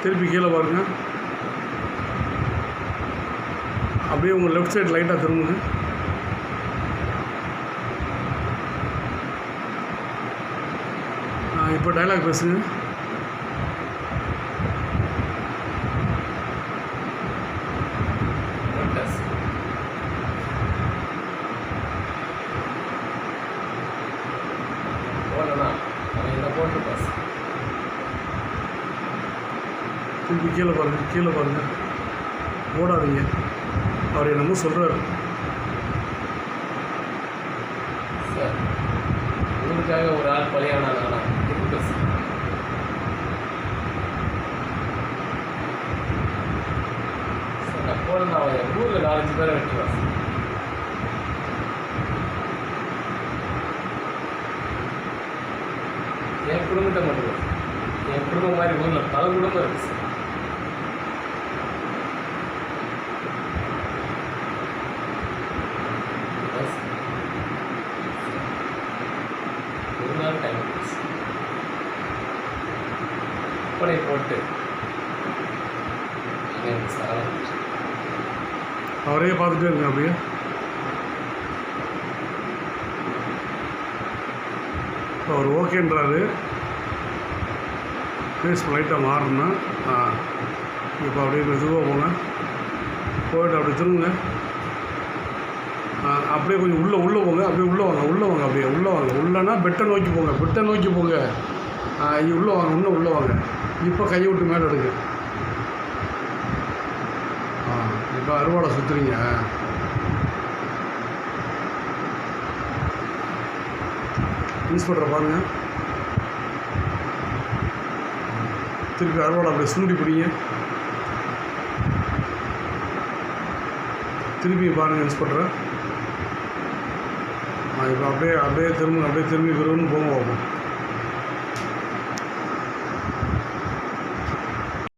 திருப்பி கீழே பாருங்கள். அப்படியே உங்கள் லெஃப்ட் சைடு லைட்டாக திரும்புங்க. இப்போ டைலாக் பேசுங்க. திருப்பி கீழே பாருங்கள். ஓடாதீங்க. அவர் என்னமோ சொல்கிறாரு. சார், உங்களுக்காக ஒரு ஆள் பலியானாங்களா? சார், அப்போ நான் என் ஊரில் 4-5 பேரை வெட்டுவேன் சார். என் குடும்பத்தை மட்டும் சார், என் குடும்பம் மாதிரி ஊரில் பல குடும்பம் இருக்குது சார். ஒரு நாள் டைம் படை போட்டு அவரையே பார்த்துட்டே இருங்க. அப்படியே அவர் ஓகேன்றாரு. ஃபேஸ் லைட்டாக மாறணும்னா இப்போ அப்படியே மெதுவாக போங்க. போய்ட்டு அப்படி திரும்புங்க. அப்படியே கொஞ்சம் உள்ளே போங்க. அப்படியே உள்ளே வாங்க. அப்படியே உள்ளே வாங்க. உள்ளேன்னா பெட்டை நோக்கி போங்க. உள்ளே வாங்க. இன்னும் உள்ளே வாங்க. இப்போ கையை விட்டு மேலே எடுங்க. இப்போ அறுவாடை சுற்றுறீங்க. இன்ஸ்பெக்டரை பாருங்கள். திருப்பி அறுவாடை அப்படியே சூடி பிடிங்க. திருப்பி பாருங்கள் இன்ஸ்பெக்டரை. இப்போ அப்படியே திரும்பி விரும்புன்னு போங்க.